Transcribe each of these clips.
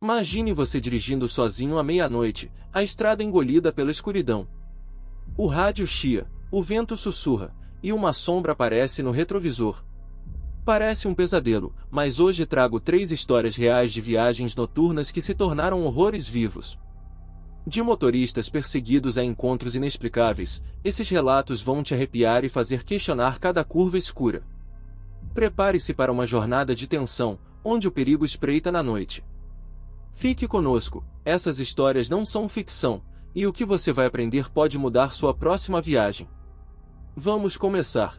Imagine você dirigindo sozinho à meia-noite, a estrada engolida pela escuridão. O rádio chia, o vento sussurra, e uma sombra aparece no retrovisor. Parece um pesadelo, mas hoje trago 3 histórias reais de viagens noturnas que se tornaram horrores vivos. De motoristas perseguidos a encontros inexplicáveis, esses relatos vão te arrepiar e fazer questionar cada curva escura. Prepare-se para uma jornada de tensão, onde o perigo espreita na noite. Fique conosco, essas histórias não são ficção, e o que você vai aprender pode mudar sua próxima viagem. Vamos começar!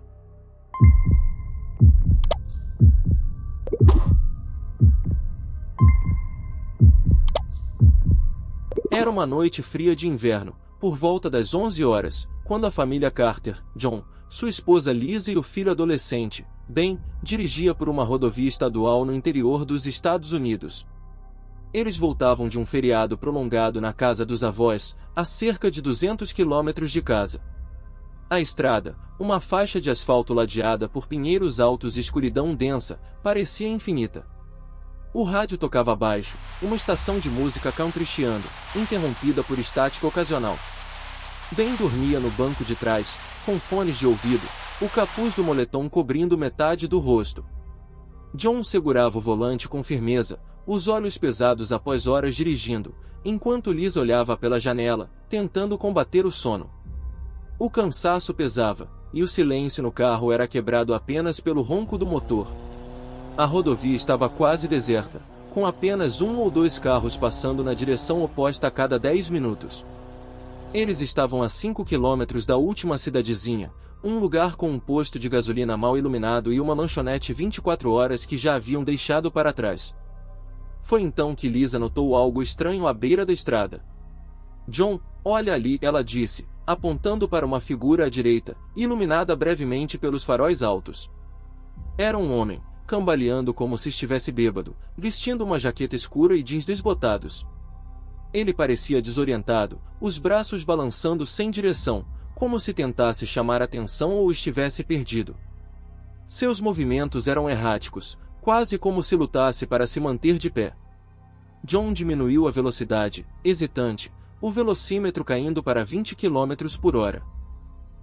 Era uma noite fria de inverno, por volta das 11 horas, quando a família Carter, John, sua esposa Lisa e o filho adolescente, Ben, dirigia por uma rodovia estadual no interior dos Estados Unidos. Eles voltavam de um feriado prolongado na casa dos avós, a cerca de 200 quilômetros de casa. A estrada, uma faixa de asfalto ladeada por pinheiros altos e escuridão densa, parecia infinita. O rádio tocava baixo, uma estação de música country chiando, interrompida por estática ocasional. Ben dormia no banco de trás, com fones de ouvido, o capuz do moletom cobrindo metade do rosto. John segurava o volante com firmeza, os olhos pesados após horas dirigindo, enquanto Liz olhava pela janela, tentando combater o sono. O cansaço pesava, e o silêncio no carro era quebrado apenas pelo ronco do motor. A rodovia estava quase deserta, com apenas 1 ou 2 carros passando na direção oposta a cada 10 minutos. Eles estavam a 5 quilômetros da última cidadezinha, um lugar com um posto de gasolina mal iluminado e uma lanchonete 24 horas que já haviam deixado para trás. Foi então que Lisa notou algo estranho à beira da estrada. "John, olha ali", ela disse, apontando para uma figura à direita, iluminada brevemente pelos faróis altos. Era um homem, cambaleando como se estivesse bêbado, vestindo uma jaqueta escura e jeans desbotados. Ele parecia desorientado, os braços balançando sem direção, como se tentasse chamar atenção ou estivesse perdido. Seus movimentos eram erráticos, quase como se lutasse para se manter de pé. John diminuiu a velocidade, hesitante, o velocímetro caindo para 20 km por hora.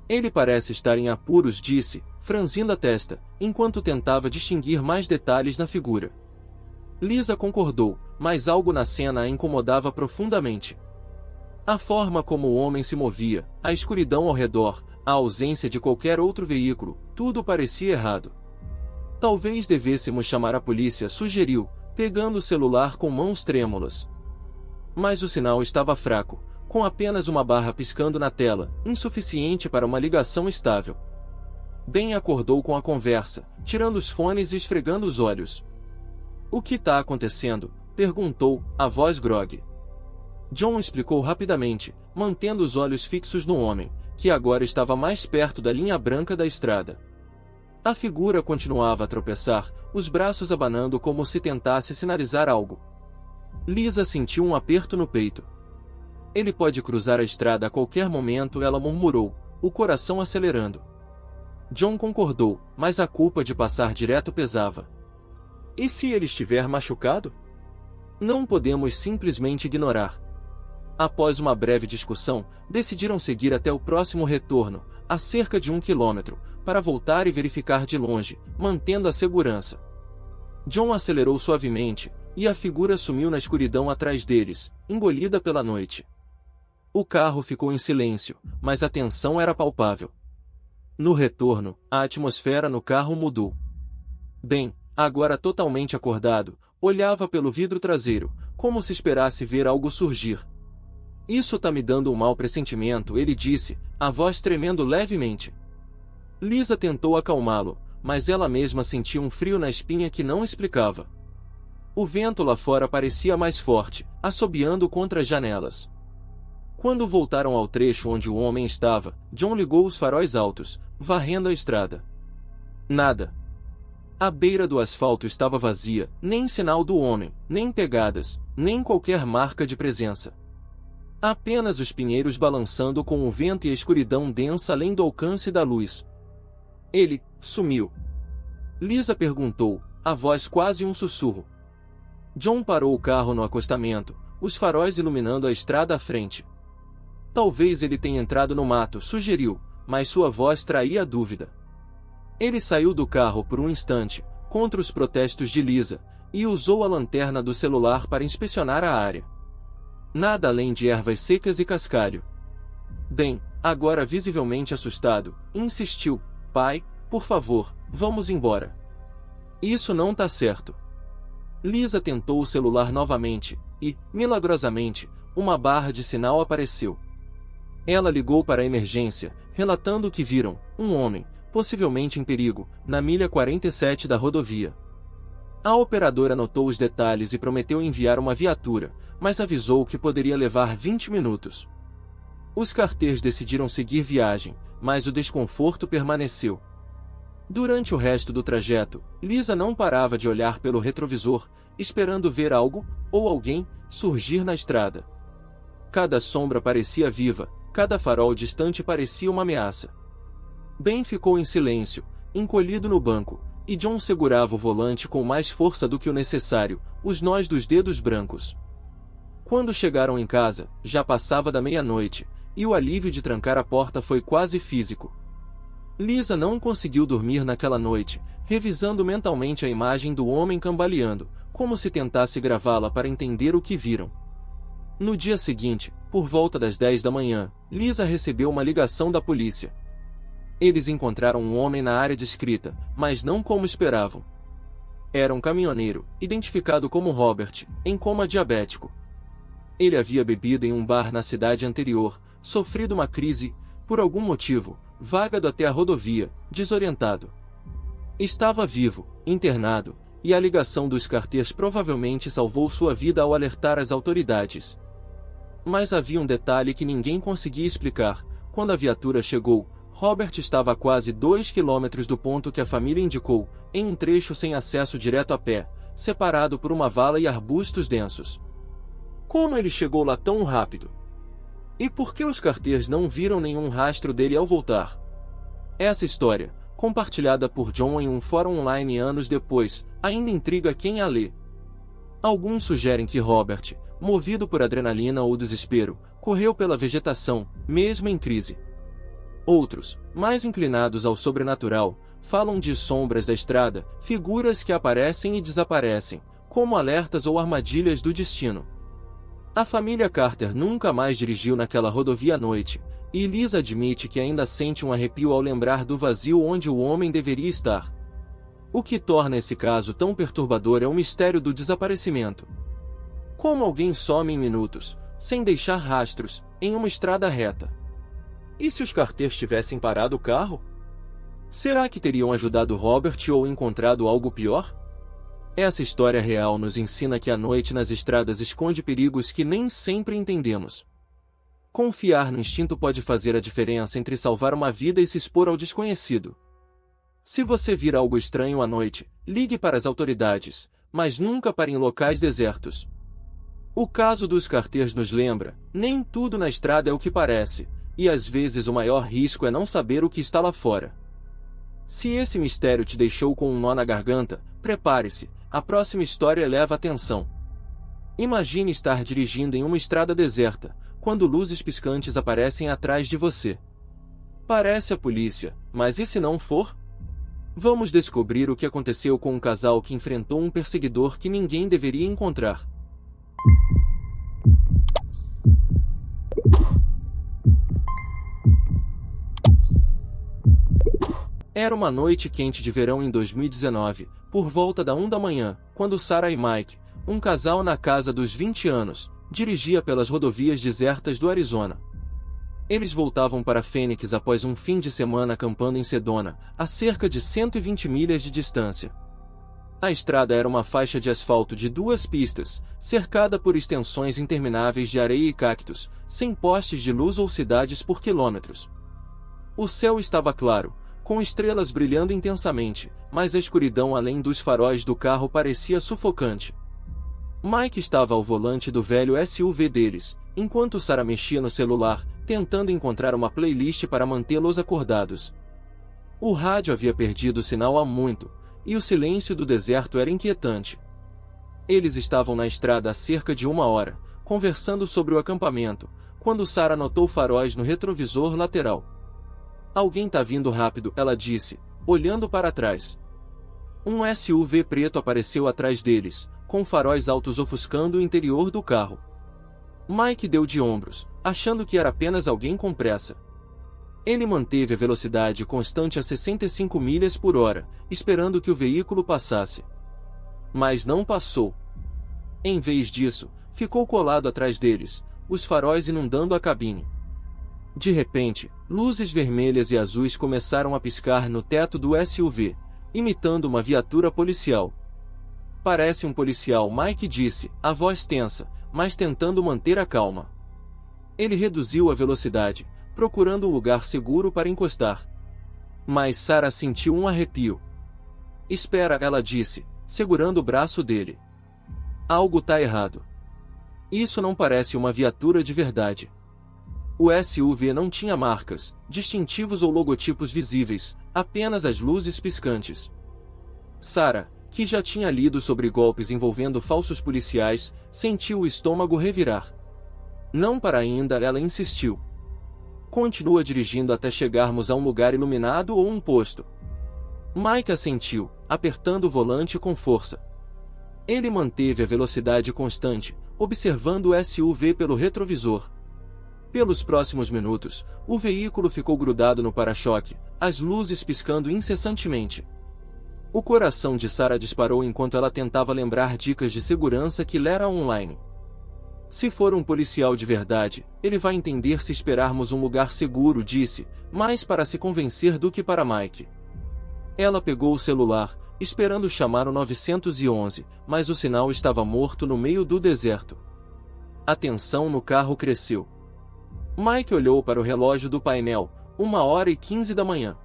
"Ele parece estar em apuros", disse, franzindo a testa, enquanto tentava distinguir mais detalhes na figura. Lisa concordou, mas algo na cena a incomodava profundamente. A forma como o homem se movia, a escuridão ao redor, a ausência de qualquer outro veículo, tudo parecia errado. "Talvez devêssemos chamar a polícia", sugeriu, pegando o celular com mãos trêmulas. Mas o sinal estava fraco, com apenas uma barra piscando na tela, insuficiente para uma ligação estável. Ben acordou com a conversa, tirando os fones e esfregando os olhos. "O que está acontecendo?", perguntou, a voz grogue. John explicou rapidamente, mantendo os olhos fixos no homem, que agora estava mais perto da linha branca da estrada. A figura continuava a tropeçar, os braços abanando como se tentasse sinalizar algo. Lisa sentiu um aperto no peito. "Ele pode cruzar a estrada a qualquer momento", ela murmurou, o coração acelerando. John concordou, mas a culpa de passar direto pesava. "E se ele estiver machucado? Não podemos simplesmente ignorar." Após uma breve discussão, decidiram seguir até o próximo retorno, a cerca de 1 quilômetro, para voltar e verificar de longe, mantendo a segurança. John acelerou suavemente, e a figura sumiu na escuridão atrás deles, engolida pela noite. O carro ficou em silêncio, mas a tensão era palpável. No retorno, a atmosfera no carro mudou. Ben, agora totalmente acordado, olhava pelo vidro traseiro, como se esperasse ver algo surgir. "Isso tá me dando um mau pressentimento", ele disse, a voz tremendo levemente. Lisa tentou acalmá-lo, mas ela mesma sentia um frio na espinha que não explicava. O vento lá fora parecia mais forte, assobiando contra as janelas. Quando voltaram ao trecho onde o homem estava, John ligou os faróis altos, varrendo a estrada. Nada. A beira do asfalto estava vazia, nem sinal do homem, nem pegadas, nem qualquer marca de presença. Apenas os pinheiros balançando com o vento e a escuridão densa além do alcance da luz. "Ele sumiu?" Lisa perguntou, a voz quase um sussurro. John parou o carro no acostamento, os faróis iluminando a estrada à frente. Talvez ele tenha entrado no mato, sugeriu, mas sua voz traía a dúvida. Ele saiu do carro por um instante, contra os protestos de Lisa, e usou a lanterna do celular para inspecionar a área. Nada além de ervas secas e cascalho. Ben, agora visivelmente assustado, insistiu: pai, por favor, vamos embora. Isso não tá certo. Lisa tentou o celular novamente, e, milagrosamente, uma barra de sinal apareceu. Ela ligou para a emergência, relatando que viram um homem, possivelmente em perigo, na milha 47 da rodovia. A operadora anotou os detalhes e prometeu enviar uma viatura, mas avisou que poderia levar 20 minutos. Os Carters decidiram seguir viagem, mas o desconforto permaneceu. Durante o resto do trajeto, Lisa não parava de olhar pelo retrovisor, esperando ver algo, ou alguém, surgir na estrada. Cada sombra parecia viva, cada farol distante parecia uma ameaça. Ben ficou em silêncio, encolhido no banco, e John segurava o volante com mais força do que o necessário, os nós dos dedos brancos. Quando chegaram em casa, já passava da meia-noite, e o alívio de trancar a porta foi quase físico. Lisa não conseguiu dormir naquela noite, revisando mentalmente a imagem do homem cambaleando, como se tentasse gravá-la para entender o que viram. No dia seguinte, por volta das 10 da manhã, Lisa recebeu uma ligação da polícia. Eles encontraram um homem na área descrita, mas não como esperavam. Era um caminhoneiro, identificado como Robert, em coma diabético. Ele havia bebido em um bar na cidade anterior, sofrido uma crise, por algum motivo, vagado até a rodovia, desorientado. Estava vivo, internado, e a ligação dos Carters provavelmente salvou sua vida ao alertar as autoridades. Mas havia um detalhe que ninguém conseguia explicar: quando a viatura chegou, Robert estava a quase 2 quilômetros do ponto que a família indicou, em um trecho sem acesso direto a pé, separado por uma vala e arbustos densos. Como ele chegou lá tão rápido? E por que os Carters não viram nenhum rastro dele ao voltar? Essa história, compartilhada por John em um fórum online anos depois, ainda intriga quem a lê. Alguns sugerem que Robert, movido por adrenalina ou desespero, correu pela vegetação, mesmo em crise. Outros, mais inclinados ao sobrenatural, falam de sombras da estrada, figuras que aparecem e desaparecem, como alertas ou armadilhas do destino. A família Carter nunca mais dirigiu naquela rodovia à noite, e Lisa admite que ainda sente um arrepio ao lembrar do vazio onde o homem deveria estar. O que torna esse caso tão perturbador é o mistério do desaparecimento. Como alguém some em minutos, sem deixar rastros, em uma estrada reta? E se os Carters tivessem parado o carro? Será que teriam ajudado Robert ou encontrado algo pior? Essa história real nos ensina que a noite nas estradas esconde perigos que nem sempre entendemos. Confiar no instinto pode fazer a diferença entre salvar uma vida e se expor ao desconhecido. Se você vir algo estranho à noite, ligue para as autoridades, mas nunca pare em locais desertos. O caso dos Carters nos lembra: nem tudo na estrada é o que parece, e às vezes o maior risco é não saber o que está lá fora. Se esse mistério te deixou com um nó na garganta, prepare-se, a próxima história eleva a tensão. Imagine estar dirigindo em uma estrada deserta, quando luzes piscantes aparecem atrás de você. Parece a polícia, mas e se não for? Vamos descobrir o que aconteceu com um casal que enfrentou um perseguidor que ninguém deveria encontrar. Era uma noite quente de verão em 2019, por volta da 1 da manhã, quando Sarah e Mike, um casal na casa dos 20 anos, dirigia pelas rodovias desertas do Arizona. Eles voltavam para Phoenix após um fim de semana acampando em Sedona, a cerca de 120 milhas de distância. A estrada era uma faixa de asfalto de 2 pistas, cercada por extensões intermináveis de areia e cactos, sem postes de luz ou cidades por quilômetros. O céu estava claro, com estrelas brilhando intensamente, mas a escuridão além dos faróis do carro parecia sufocante. Mike estava ao volante do velho SUV deles, enquanto Sarah mexia no celular, tentando encontrar uma playlist para mantê-los acordados. O rádio havia perdido o sinal há muito, e o silêncio do deserto era inquietante. Eles estavam na estrada há cerca de 1 hora, conversando sobre o acampamento, quando Sarah notou faróis no retrovisor lateral. Alguém tá vindo rápido, ela disse, olhando para trás. Um SUV preto apareceu atrás deles, com faróis altos ofuscando o interior do carro. Mike deu de ombros, achando que era apenas alguém com pressa. Ele manteve a velocidade constante a 65 milhas por hora, esperando que o veículo passasse. Mas não passou. Em vez disso, ficou colado atrás deles, os faróis inundando a cabine. De repente, luzes vermelhas e azuis começaram a piscar no teto do SUV, imitando uma viatura policial. Parece um policial, Mike disse, a voz tensa, mas tentando manter a calma. Ele reduziu a velocidade, procurando um lugar seguro para encostar. Mas Sarah sentiu um arrepio. Espera, ela disse, segurando o braço dele. Algo tá errado. Isso não parece uma viatura de verdade. O SUV não tinha marcas, distintivos ou logotipos visíveis, apenas as luzes piscantes. Sarah, que já tinha lido sobre golpes envolvendo falsos policiais, sentiu o estômago revirar. Não para ainda, ela insistiu. Continua dirigindo até chegarmos a um lugar iluminado ou um posto. Mike assentiu, apertando o volante com força. Ele manteve a velocidade constante, observando o SUV pelo retrovisor. Pelos próximos minutos, o veículo ficou grudado no para-choque, as luzes piscando incessantemente. O coração de Sarah disparou enquanto ela tentava lembrar dicas de segurança que lera online. Se for um policial de verdade, ele vai entender se esperarmos um lugar seguro, disse, mais para se convencer do que para Mike. Ela pegou o celular, esperando chamar o 911, mas o sinal estava morto no meio do deserto. A tensão no carro cresceu. Mike olhou para o relógio do painel, 1h15 da manhã.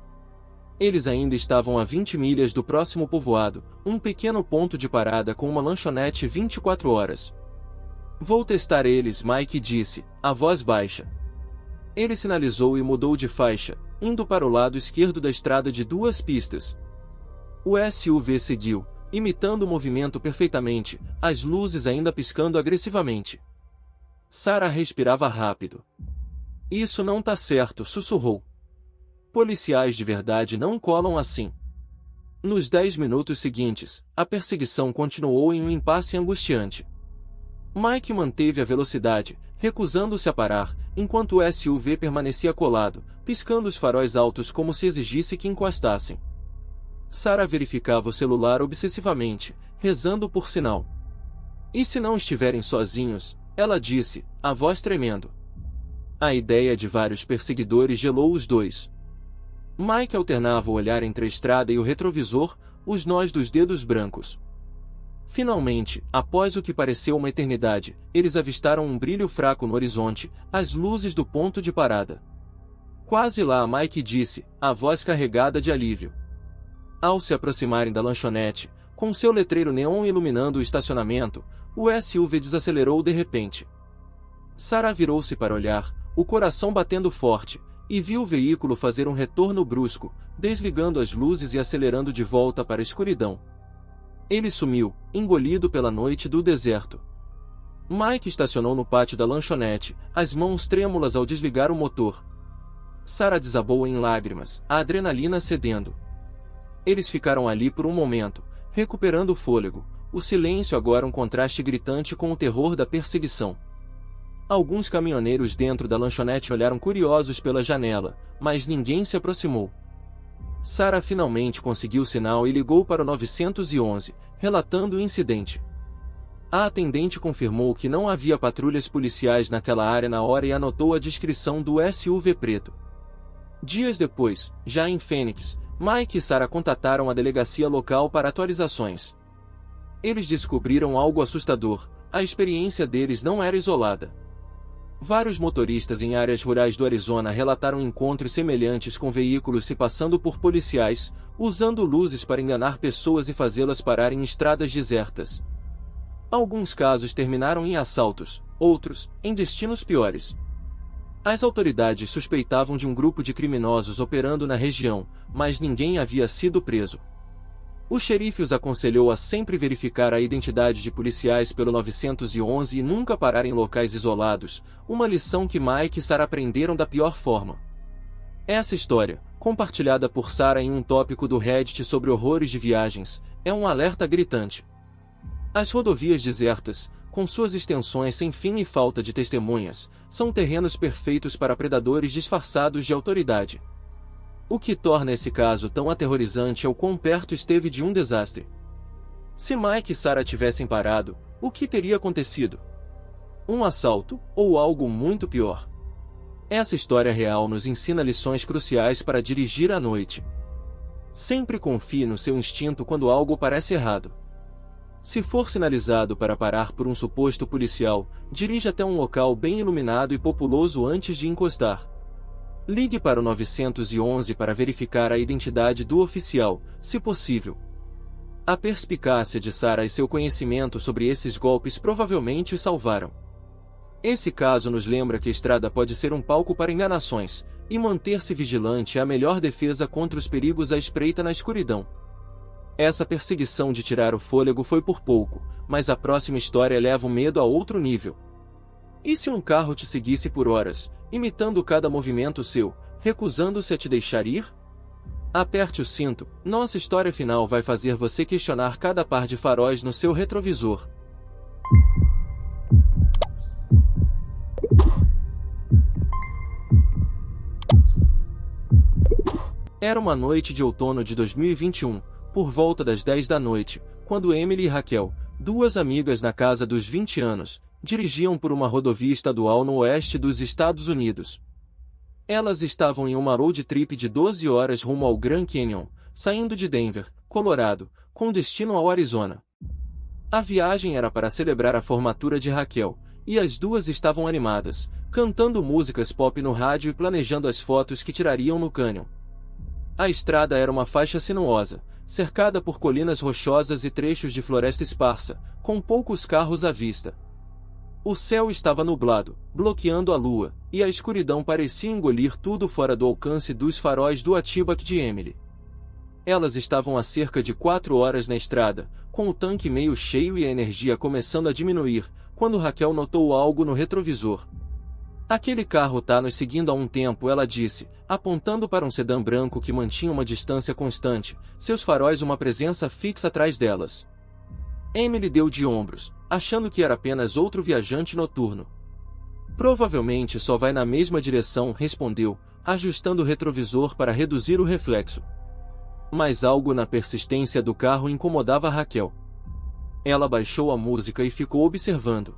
Eles ainda estavam a 20 milhas do próximo povoado, um pequeno ponto de parada com uma lanchonete 24 horas. Vou testar eles, Mike disse, a voz baixa. Ele sinalizou e mudou de faixa, indo para o lado esquerdo da estrada de 2 pistas. O SUV seguiu, imitando o movimento perfeitamente, as luzes ainda piscando agressivamente. Sarah respirava rápido. Isso não tá certo, sussurrou. Policiais de verdade não colam assim. Nos 10 minutos seguintes, a perseguição continuou em um impasse angustiante. Mike manteve a velocidade, recusando-se a parar, enquanto o SUV permanecia colado, piscando os faróis altos como se exigisse que encostassem. Sarah verificava o celular obsessivamente, rezando por sinal. E se não estiverem sozinhos, ela disse, a voz tremendo. A ideia de vários perseguidores gelou os dois. Mike alternava o olhar entre a estrada e o retrovisor, os nós dos dedos brancos. Finalmente, após o que pareceu uma eternidade, eles avistaram um brilho fraco no horizonte, as luzes do ponto de parada. Quase lá, Mike disse, a voz carregada de alívio. Ao se aproximarem da lanchonete, com seu letreiro neon iluminando o estacionamento, o SUV desacelerou de repente. Sarah virou-se para olhar, o coração batendo forte, e viu o veículo fazer um retorno brusco, desligando as luzes e acelerando de volta para a escuridão. Ele sumiu, engolido pela noite do deserto. Mike estacionou no pátio da lanchonete, as mãos trêmulas ao desligar o motor. Sarah desabou em lágrimas, a adrenalina cedendo. Eles ficaram ali por um momento, recuperando o fôlego, o silêncio agora um contraste gritante com o terror da perseguição. Alguns caminhoneiros dentro da lanchonete olharam curiosos pela janela, mas ninguém se aproximou. Sarah finalmente conseguiu o sinal e ligou para o 911, relatando o incidente. A atendente confirmou que não havia patrulhas policiais naquela área na hora e anotou a descrição do SUV preto. Dias depois, já em Phoenix, Mike e Sarah contataram a delegacia local para atualizações. Eles descobriram algo assustador, a experiência deles não era isolada. Vários motoristas em áreas rurais do Arizona relataram encontros semelhantes com veículos se passando por policiais, usando luzes para enganar pessoas e fazê-las parar em estradas desertas. Alguns casos terminaram em assaltos, outros, em destinos piores. As autoridades suspeitavam de um grupo de criminosos operando na região, mas ninguém havia sido preso. O xerife os aconselhou a sempre verificar a identidade de policiais pelo 911 e nunca parar em locais isolados, uma lição que Mike e Sarah aprenderam da pior forma. Essa história, compartilhada por Sarah em um tópico do Reddit sobre horrores de viagens, é um alerta gritante. As rodovias desertas, com suas extensões sem fim e falta de testemunhas, são terrenos perfeitos para predadores disfarçados de autoridade. O que torna esse caso tão aterrorizante é o quão perto esteve de um desastre. Se Mike e Sarah tivessem parado, o que teria acontecido? Um assalto, ou algo muito pior? Essa história real nos ensina lições cruciais para dirigir à noite. Sempre confie no seu instinto quando algo parece errado. Se for sinalizado para parar por um suposto policial, dirija até um local bem iluminado e populoso antes de encostar. Ligue para o 911 para verificar a identidade do oficial, se possível. A perspicácia de Sarah e seu conhecimento sobre esses golpes provavelmente o salvaram. Esse caso nos lembra que a estrada pode ser um palco para enganações, e manter-se vigilante é a melhor defesa contra os perigos à espreita na escuridão. Essa perseguição de tirar o fôlego foi por pouco, mas a próxima história eleva o medo a outro nível. E se um carro te seguisse por horas, imitando cada movimento seu, recusando-se a te deixar ir? Aperte o cinto, nossa história final vai fazer você questionar cada par de faróis no seu retrovisor. Era uma noite de outono de 2021, por volta das 10 da noite, quando Emily e Raquel, duas amigas na casa dos 20 anos, dirigiam por uma rodovia estadual no oeste dos Estados Unidos. Elas estavam em uma road trip de 12 horas rumo ao Grand Canyon, saindo de Denver, Colorado, com destino ao Arizona. A viagem era para celebrar a formatura de Raquel, e as duas estavam animadas, cantando músicas pop no rádio e planejando as fotos que tirariam no cânion. A estrada era uma faixa sinuosa, cercada por colinas rochosas e trechos de floresta esparsa, com poucos carros à vista. O céu estava nublado, bloqueando a lua, e a escuridão parecia engolir tudo fora do alcance dos faróis do Outback de Emily. Elas estavam há cerca de 4 horas na estrada, com o tanque meio cheio e a energia começando a diminuir, quando Raquel notou algo no retrovisor. Aquele carro tá nos seguindo há um tempo, ela disse, apontando para um sedã branco que mantinha uma distância constante, seus faróis uma presença fixa atrás delas. Emily deu de ombros, achando que era apenas outro viajante noturno. Provavelmente só vai na mesma direção, respondeu, ajustando o retrovisor para reduzir o reflexo. Mas algo na persistência do carro incomodava Raquel. Ela baixou a música e ficou observando.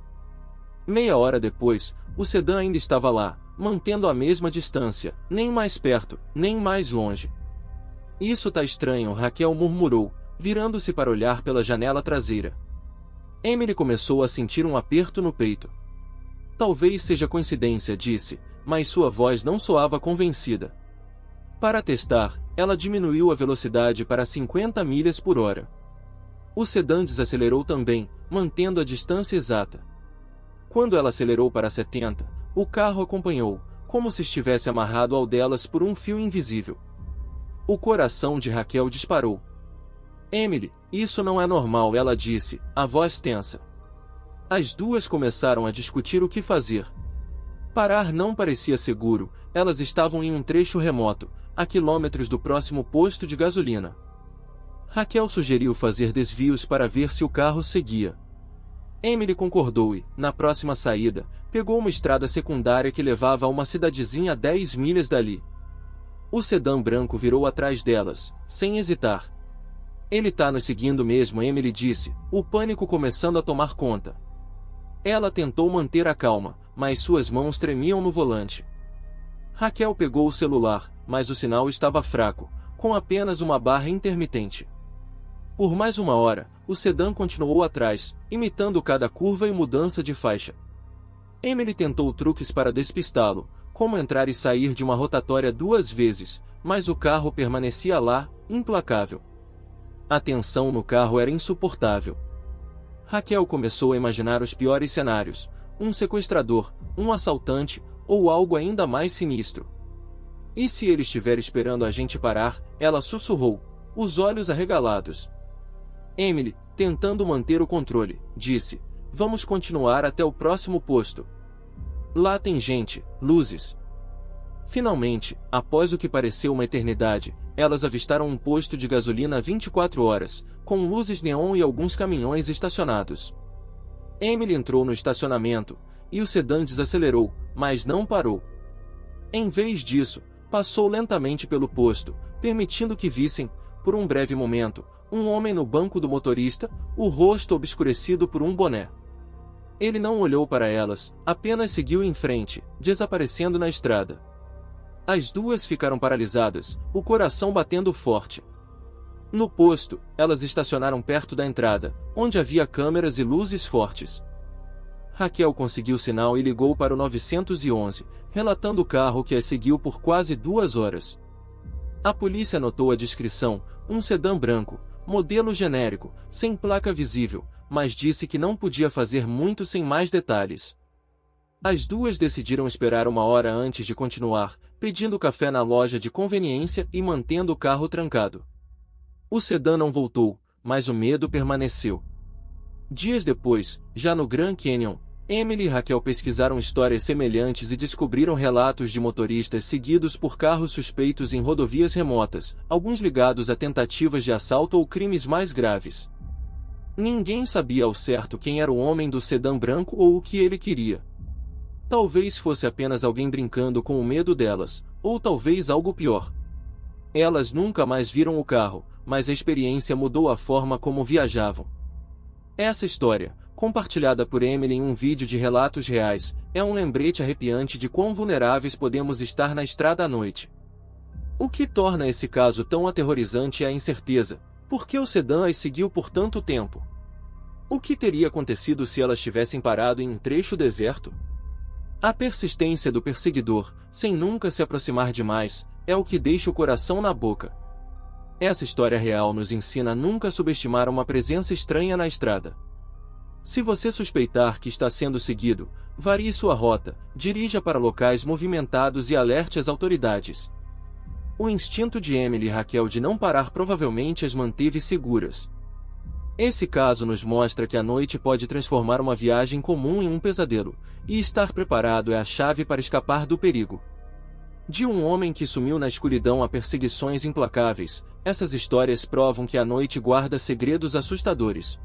Meia hora depois, o sedã ainda estava lá, mantendo a mesma distância, nem mais perto, nem mais longe. Isso tá estranho, Raquel murmurou, virando-se para olhar pela janela traseira. Emily começou a sentir um aperto no peito. Talvez seja coincidência, disse, mas sua voz não soava convencida. Para testar, ela diminuiu a velocidade para 50 milhas por hora. O sedã desacelerou também, mantendo a distância exata. Quando ela acelerou para 70, o carro acompanhou, como se estivesse amarrado ao delas por um fio invisível. O coração de Raquel disparou. Emily, isso não é normal, ela disse, a voz tensa. As duas começaram a discutir o que fazer. Parar não parecia seguro, elas estavam em um trecho remoto, a quilômetros do próximo posto de gasolina. Raquel sugeriu fazer desvios para ver se o carro seguia. Emily concordou e, na próxima saída, pegou uma estrada secundária que levava a uma cidadezinha a 10 milhas dali. O sedã branco virou atrás delas, sem hesitar. Ele tá nos seguindo mesmo, Emily disse, o pânico começando a tomar conta. Ela tentou manter a calma, mas suas mãos tremiam no volante. Raquel pegou o celular, mas o sinal estava fraco, com apenas uma barra intermitente. Por mais uma hora, o sedã continuou atrás, imitando cada curva e mudança de faixa. Emily tentou truques para despistá-lo, como entrar e sair de uma rotatória 2 vezes, mas o carro permanecia lá, implacável. A tensão no carro era insuportável. Raquel começou a imaginar os piores cenários, um sequestrador, um assaltante, ou algo ainda mais sinistro. E se ele estiver esperando a gente parar, ela sussurrou, os olhos arregalados. Emily, tentando manter o controle, disse: "Vamos continuar até o próximo posto. Lá tem gente, luzes." Finalmente, após o que pareceu uma eternidade, elas avistaram um posto de gasolina 24 horas, com luzes neon e alguns caminhões estacionados. Emily entrou no estacionamento, e o sedã desacelerou, mas não parou. Em vez disso, passou lentamente pelo posto, permitindo que vissem, por um breve momento, um homem no banco do motorista, o rosto obscurecido por um boné. Ele não olhou para elas, apenas seguiu em frente, desaparecendo na estrada. As duas ficaram paralisadas, o coração batendo forte. No posto, elas estacionaram perto da entrada, onde havia câmeras e luzes fortes. Raquel conseguiu sinal e ligou para o 911, relatando o carro que as seguiu por quase 2 horas. A polícia notou a descrição, um sedã branco, modelo genérico, sem placa visível, mas disse que não podia fazer muito sem mais detalhes. As duas decidiram esperar 1 hora antes de continuar, pedindo café na loja de conveniência e mantendo o carro trancado. O sedã não voltou, mas o medo permaneceu. Dias depois, já no Grand Canyon, Emily e Raquel pesquisaram histórias semelhantes e descobriram relatos de motoristas seguidos por carros suspeitos em rodovias remotas, alguns ligados a tentativas de assalto ou crimes mais graves. Ninguém sabia ao certo quem era o homem do sedã branco ou o que ele queria. Talvez fosse apenas alguém brincando com o medo delas, ou talvez algo pior. Elas nunca mais viram o carro, mas a experiência mudou a forma como viajavam. Essa história, compartilhada por Emily em um vídeo de relatos reais, é um lembrete arrepiante de quão vulneráveis podemos estar na estrada à noite. O que torna esse caso tão aterrorizante é a incerteza. Por que o sedã as seguiu por tanto tempo? O que teria acontecido se elas tivessem parado em um trecho deserto? A persistência do perseguidor, sem nunca se aproximar demais, é o que deixa o coração na boca. Essa história real nos ensina a nunca subestimar uma presença estranha na estrada. Se você suspeitar que está sendo seguido, varie sua rota, dirija para locais movimentados e alerte as autoridades. O instinto de Emily e Raquel de não parar provavelmente as manteve seguras. Esse caso nos mostra que a noite pode transformar uma viagem comum em um pesadelo, e estar preparado é a chave para escapar do perigo. De um homem que sumiu na escuridão a perseguições implacáveis, essas histórias provam que a noite guarda segredos assustadores.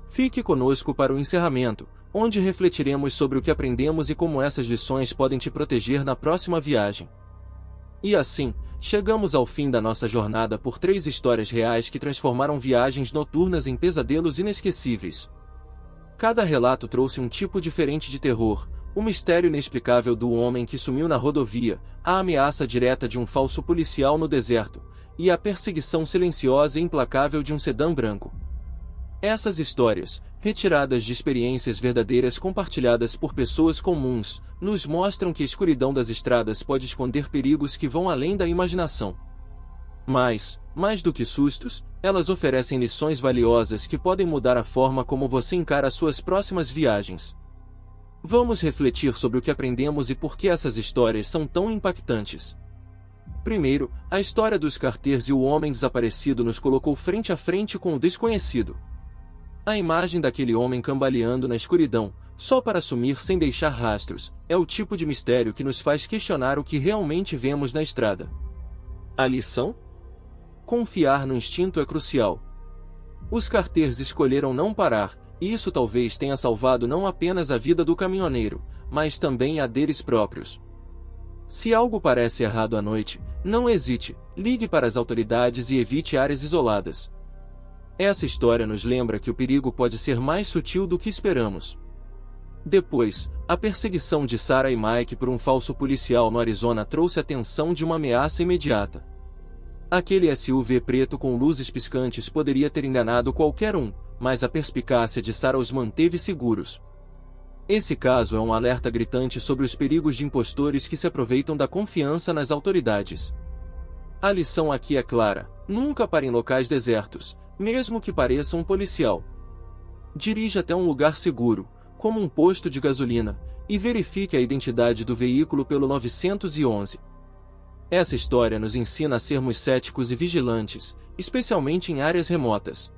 Fique conosco para o encerramento, onde refletiremos sobre o que aprendemos e como essas lições podem te proteger na próxima viagem. E assim, chegamos ao fim da nossa jornada por 3 histórias reais que transformaram viagens noturnas em pesadelos inesquecíveis. Cada relato trouxe um tipo diferente de terror, o mistério inexplicável do homem que sumiu na rodovia, a ameaça direta de um falso policial no deserto, e a perseguição silenciosa e implacável de um sedã branco. Essas histórias, retiradas de experiências verdadeiras compartilhadas por pessoas comuns, nos mostram que a escuridão das estradas pode esconder perigos que vão além da imaginação. Mas, mais do que sustos, elas oferecem lições valiosas que podem mudar a forma como você encara suas próximas viagens. Vamos refletir sobre o que aprendemos e por que essas histórias são tão impactantes. Primeiro, a história dos Carters e o homem desaparecido nos colocou frente a frente com o desconhecido. A imagem daquele homem cambaleando na escuridão, só para sumir sem deixar rastros, é o tipo de mistério que nos faz questionar o que realmente vemos na estrada. A lição? Confiar no instinto é crucial. Os Carters escolheram não parar, e isso talvez tenha salvado não apenas a vida do caminhoneiro, mas também a deles próprios. Se algo parece errado à noite, não hesite, ligue para as autoridades e evite áreas isoladas. Essa história nos lembra que o perigo pode ser mais sutil do que esperamos. Depois, a perseguição de Sarah e Mike por um falso policial no Arizona trouxe a atenção de uma ameaça imediata. Aquele SUV preto com luzes piscantes poderia ter enganado qualquer um, mas a perspicácia de Sarah os manteve seguros. Esse caso é um alerta gritante sobre os perigos de impostores que se aproveitam da confiança nas autoridades. A lição aqui é clara: nunca pare em locais desertos, mesmo que pareça um policial. Dirija até um lugar seguro, como um posto de gasolina, e verifique a identidade do veículo pelo 911. Essa história nos ensina a sermos céticos e vigilantes, especialmente em áreas remotas.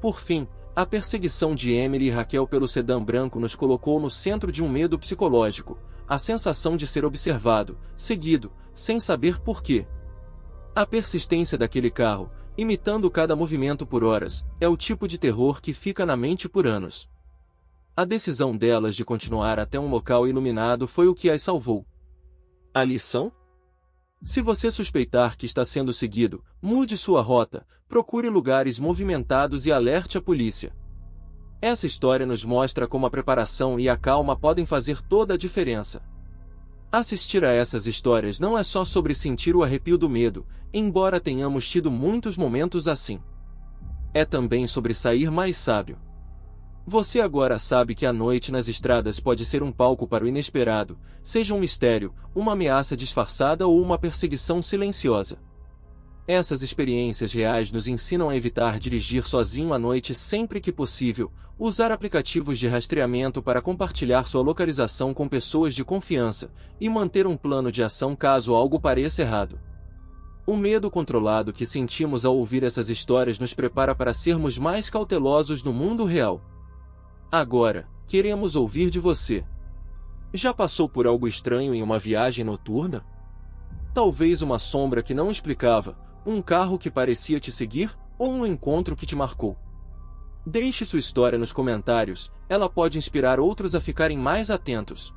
Por fim, a perseguição de Emily e Raquel pelo sedã branco nos colocou no centro de um medo psicológico, a sensação de ser observado, seguido, sem saber por quê. A persistência daquele carro, imitando cada movimento por horas, é o tipo de terror que fica na mente por anos. A decisão delas de continuar até um local iluminado foi o que as salvou. A lição? Se você suspeitar que está sendo seguido, mude sua rota, procure lugares movimentados e alerte a polícia. Essa história nos mostra como a preparação e a calma podem fazer toda a diferença. Assistir a essas histórias não é só sobre sentir o arrepio do medo, embora tenhamos tido muitos momentos assim. É também sobre sair mais sábio. Você agora sabe que a noite nas estradas pode ser um palco para o inesperado, seja um mistério, uma ameaça disfarçada ou uma perseguição silenciosa. Essas experiências reais nos ensinam a evitar dirigir sozinho à noite sempre que possível, usar aplicativos de rastreamento para compartilhar sua localização com pessoas de confiança, e manter um plano de ação caso algo pareça errado. O medo controlado que sentimos ao ouvir essas histórias nos prepara para sermos mais cautelosos no mundo real. Agora, queremos ouvir de você. Já passou por algo estranho em uma viagem noturna? Talvez uma sombra que não explicava, um carro que parecia te seguir, ou um encontro que te marcou. Deixe sua história nos comentários, ela pode inspirar outros a ficarem mais atentos.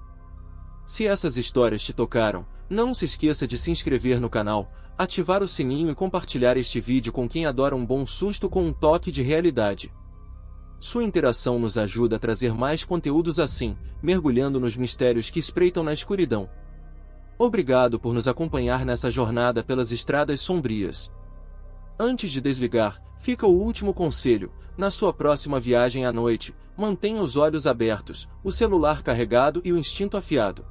Se essas histórias te tocaram, não se esqueça de se inscrever no canal, ativar o sininho e compartilhar este vídeo com quem adora um bom susto com um toque de realidade. Sua interação nos ajuda a trazer mais conteúdos assim, mergulhando nos mistérios que espreitam na escuridão. Obrigado por nos acompanhar nessa jornada pelas estradas sombrias. Antes de desligar, fica o último conselho: na sua próxima viagem à noite, mantenha os olhos abertos, o celular carregado e o instinto afiado.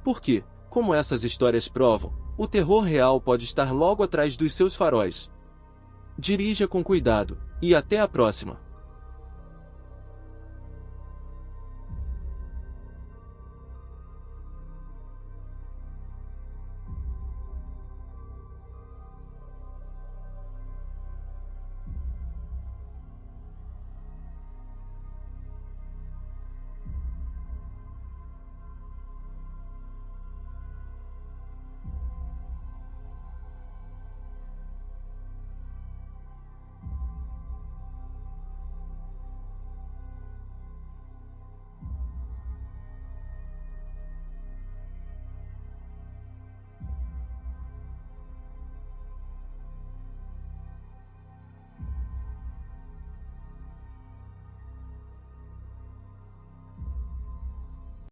Porque, como essas histórias provam, o terror real pode estar logo atrás dos seus faróis. Dirija com cuidado, e até a próxima.